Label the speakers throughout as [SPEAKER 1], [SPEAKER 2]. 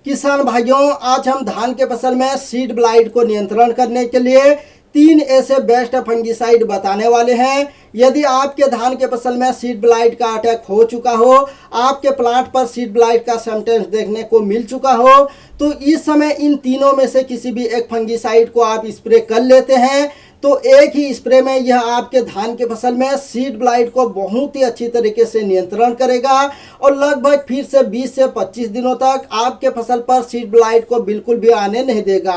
[SPEAKER 1] किसान भाइयों, आज हम धान के फसल में सीड ब्लाइट को नियंत्रण करने के लिए 3 ऐसे बेस्ट फंगिसाइड बताने वाले हैं। यदि आपके धान के फसल में सीड ब्लाइट का अटैक हो चुका हो, आपके प्लांट पर सीड ब्लाइट का सिम्टम्स देखने को मिल चुका हो, तो इस समय इन तीनों में से किसी भी एक फंगिसाइड को आप स्प्रे कर लेते हैं तो एक ही स्प्रे में यह आपके धान के फसल में सीड ब्लाइट को बहुत ही अच्छी तरीके से नियंत्रण करेगा और लगभग फिर से 20 से 25 दिनों तक आपके फसल पर सीड ब्लाइट को बिल्कुल भी आने नहीं देगा।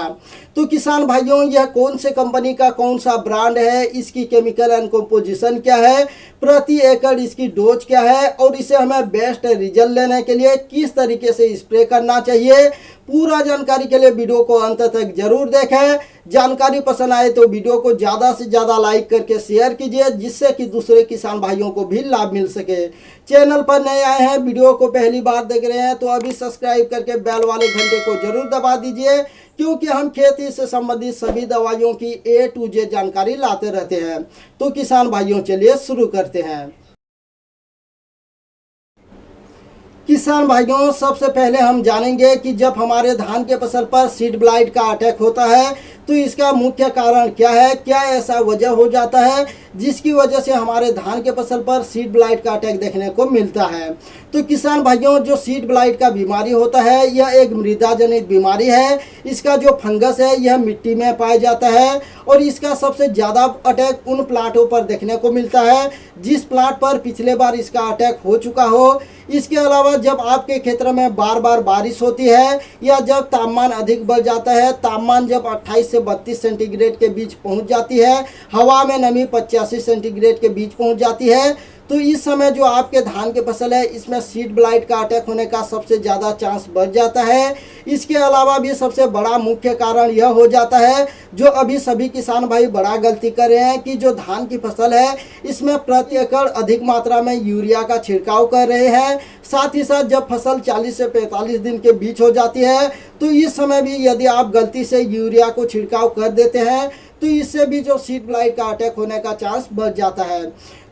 [SPEAKER 1] तो किसान भाइयों, यह कौन से कंपनी का कौन सा ब्रांड है, इसकी केमिकल एंड कंपोजिशन क्या है, प्रति एकड़ इसकी डोज क्या है और इसे हमें बेस्ट रिजल्ट लेने के लिए किस तरीके से स्प्रे करना चाहिए, पूरा जानकारी के लिए वीडियो को अंत तक जरूर देखें। जानकारी पसंद आए तो वीडियो को ज़्यादा से ज़्यादा लाइक करके शेयर कीजिए, जिससे कि दूसरे किसान भाइयों को भी लाभ मिल सके। चैनल पर नए आए हैं, वीडियो को पहली बार देख रहे हैं तो अभी सब्सक्राइब करके बेल वाले घंटे को जरूर दबा दीजिए, क्योंकि हम खेती से संबंधित सभी दवाइयों की A to Z जानकारी लाते रहते हैं। तो किसान भाइयों, चलिए शुरू करते हैं। किसान भाइयों, सबसे पहले हम जानेंगे कि जब हमारे धान के फसल पर सीड ब्लाइट का अटैक होता है तो इसका मुख्य कारण क्या है, क्या ऐसा वजह हो जाता है जिसकी वजह से हमारे धान के फसल पर सीड ब्लाइट का अटैक देखने को मिलता है। तो किसान भाइयों, जो सीड ब्लाइट का बीमारी होता है यह एक मृदा जनित बीमारी है। इसका जो फंगस है यह मिट्टी में पाया जाता है और इसका सबसे ज़्यादा अटैक उन प्लांटों पर देखने को मिलता है जिस प्लांट पर पिछले बार इसका अटैक हो चुका हो। इसके अलावा जब आपके क्षेत्र में बार बार बारिश होती है या जब तापमान अधिक बढ़ जाता है, तापमान जब 28 से 32 सेंटीग्रेड के बीच पहुंच जाती है, हवा में नमी 85 सेंटीग्रेड के बीच पहुंच जाती है, तो इस समय जो आपके धान के फसल है इसमें सीड ब्लाइट का अटैक होने का सबसे ज़्यादा चांस बढ़ जाता है। इसके अलावा भी सबसे बड़ा मुख्य कारण यह हो जाता है, जो अभी सभी किसान भाई बड़ा गलती कर रहे हैं कि जो धान की फसल है इसमें प्रति एकड़ अधिक मात्रा में यूरिया का छिड़काव कर रहे हैं। साथ ही साथ जब फसल 40 से 45 दिन के बीच हो जाती है तो इस समय भी यदि आप गलती से यूरिया को छिड़काव कर देते हैं तो इससे भी जो सीड ब्लाइट का अटैक होने का चांस बढ़ जाता है।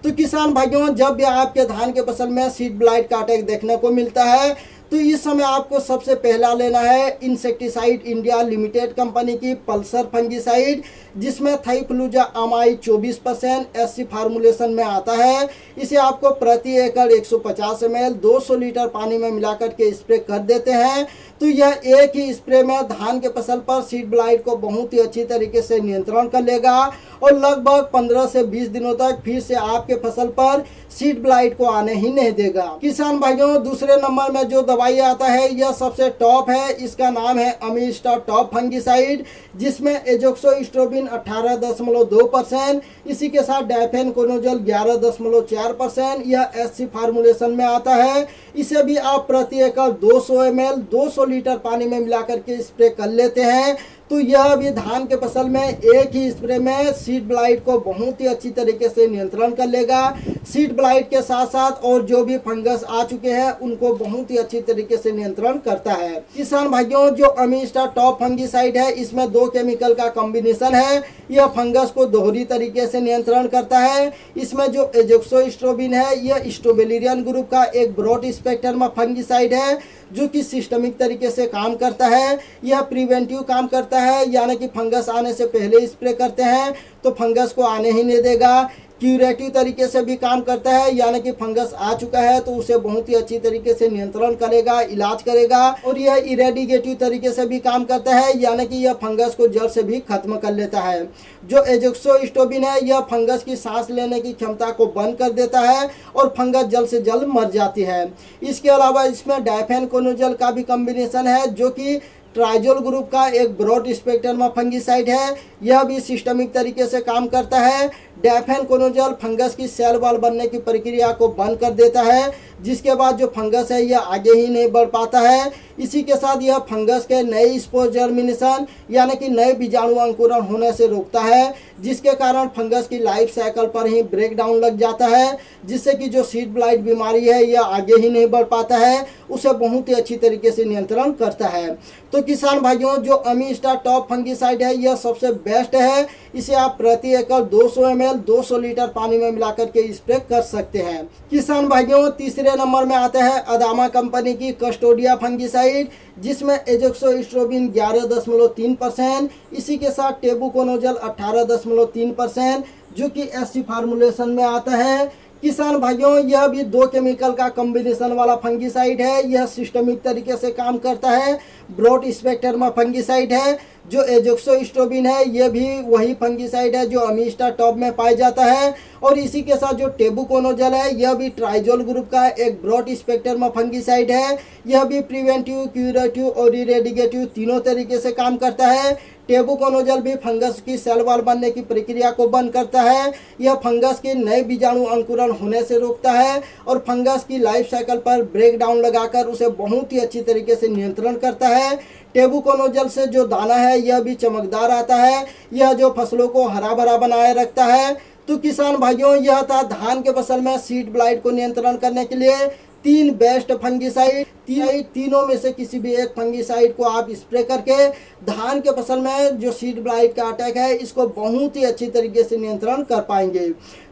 [SPEAKER 1] तो किसान भाइयों, जब भी आपके धान के फसल में सीड ब्लाइट का अटैक देखने को मिलता है तो इस समय आपको सबसे पहला लेना है इंसेक्टिसाइड इंडिया लिमिटेड कंपनी की पल्सर फंगिसाइड, जिसमें थाइफ्लूजा अमाई 24% SC फार्मूलेशन में आता है। इसे आपको प्रति एकड़ 150 ml 200 लीटर पानी में मिलाकर के स्प्रे कर देते हैं तो यह एक ही स्प्रे में धान के फसल पर सीड ब्लाइट को बहुत ही अच्छी तरीके से नियंत्रण कर लेगा और लगभग 15 से 20 दिनों तक फिर से आपके फसल पर सीड ब्लाइट को आने ही नहीं देगा। किसान भाइयों, दूसरे नंबर में जो दवाई आता है यह सबसे टॉप है। इसका नाम है अमीस्टार टॉप फंगिसाइड, जिसमें एजोक्सोस्ट्रोबिन 18.2%, इसी के साथ डाइफेनकोनोजोल 11.4%, यह SC फार्मूलेशन में आता है। इसे भी आप प्रति एकड़ 200 ml 200 लीटर पानी में मिलाकर के स्प्रे कर लेते हैं तो यह भी धान के फसल में एक ही स्प्रे में सीड ब्लाइट को बहुत ही अच्छी तरीके से नियंत्रण कर लेगा। सीड ब्लाइट के साथ साथ और जो भी फंगस आ चुके हैं उनको बहुत ही अच्छी तरीके से नियंत्रण करता है। किसान भाइयों, जो अमीस्टार टॉप फंगिसाइड है इसमें 2 केमिकल का कॉम्बिनेशन है। यह फंगस को दोहरी तरीके से नियंत्रण करता है। इसमें जो एजोक्सोस्ट्रोबिन है यह स्ट्रोबेलिरियन ग्रुप का एक ब्रॉड स्पेक्ट्रम फंगिसाइड है जो कि सिस्टमिक तरीके से काम करता है। यह प्रिवेंटिव काम करता है, यानी कि फंगस आने से पहले स्प्रे करते हैं तो फंगस को आने ही नहीं देगा। क्यूरेटिव तरीके से भी काम करता है, यानी कि फंगस आ चुका है तो उसे बहुत ही अच्छी तरीके से नियंत्रण करेगा, इलाज करेगा। और यह इरेडिकेटिव तरीके से भी काम करता है, यानी कि यह फंगस को जड़ से भी खत्म कर लेता है। जो एजोक्सोस्ट्रोबिन है यह फंगस की सांस लेने की क्षमता को बंद कर देता है और फंगस जल्द से जल्द मर जाती है। इसके अलावा इसमें डाइफेनकोनोजोल का भी कॉम्बिनेशन है जो कि ट्राइजोल ग्रुप का एक ब्रॉड स्पेक्ट्रम फंगिसाइड है। यह भी सिस्टमिक तरीके से काम करता है। डाइफेनकोनोजोल फंगस की सेल वॉल बनने की प्रक्रिया को बंद कर देता है, जिसके बाद जो फंगस है यह आगे ही नहीं बढ़ पाता है। इसी के साथ यह फंगस के नए स्पोर जर्मिनेशन यानी कि नए बीजाणु अंकुरण होने से रोकता है, जिसके कारण फंगस की लाइफ साइकिल पर ही ब्रेक डाउन लग जाता है, जिससे कि जो सीड ब्लाइट बीमारी है यह आगे ही नहीं बढ़ पाता है, उसे बहुत ही अच्छी तरीके से नियंत्रण करता है। तो किसान भाइयों, जो अमीस्टार टॉप फंगिसाइड है यह सबसे बेस्ट है। इसे आप प्रति एकड़ 200 ml ml 200 लीटर पानी में मिलाकर के स्प्रे कर सकते हैं। किसान भाइयों, तीसरे नंबर में आता है अदामा कंपनी की कस्टोडिया फंगिसाइड, जिसमें एजोक्सोस्ट्रोबिन 11.3%, इसी के साथ टेबुकोनोजल 18.3%, जो कि एससी फार्मूलेशन में आता है। किसान भाइयों, यह भी 2 केमिकल का कॉम्बिनेशन वाला फंगिसाइड है। यह सिस्टमिक तरीके से काम करता है। ब्रॉड स्पेक्ट्रम फंगिसाइड है। जो एजोक्सोस्ट्रोबिन है, यह भी वही फंगिसाइड है जो अमीस्टा टॉप में पाया जाता है। और इसी के साथ जो टेबुकोनोजल है, यह भी ट्राइजोल ग्रुप का एक ब्रॉड स्पेक्ट्रम फंगिसाइड है। यह भी प्रिवेंटिव, क्यूरेटिव और इरेडिकेटिव तीनों तरीके से काम करता है। टेबुकोनोजल भी फंगस की सेल वॉल बनने की प्रक्रिया को बंद करता है। यह फंगस के नए बीजाणु अंकुरण होने से रोकता है और फंगस की लाइफ साइकिल पर ब्रेक डाउन लगाकर उसे बहुत ही अच्छी तरीके से नियंत्रण करता है। टेबुकोनोजल से जो दाना है, यह भी चमकदार आता है। यह जो फसलों को हरा भरा बनाए रखता है। तो किसान भाइयों, यह था धान के फसल में सीड ब्लाइट को नियंत्रण करने के लिए 3 बेस्ट फंगिसाइड। तीनों में से किसी भी एक फंगिसाइड को आप स्प्रे करके धान के फसल में जो सीड ब्लाइट का अटैक है, इसको बहुत ही अच्छी तरीके से नियंत्रण कर पाएंगे।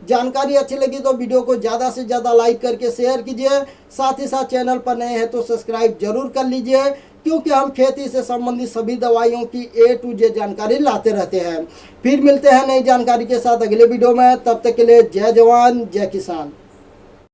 [SPEAKER 1] जानकारी अच्छी लगी तो वीडियो को ज़्यादा से ज़्यादा लाइक करके शेयर कीजिए। साथ ही साथ चैनल पर नए हैं तो सब्सक्राइब जरूर कर लीजिए, क्योंकि हम खेती से संबंधित सभी दवाइयों की A to Z जानकारी लाते रहते हैं। फिर मिलते हैं नई जानकारी के साथ अगले वीडियो में। तब तक के लिए जय जवान जय किसान।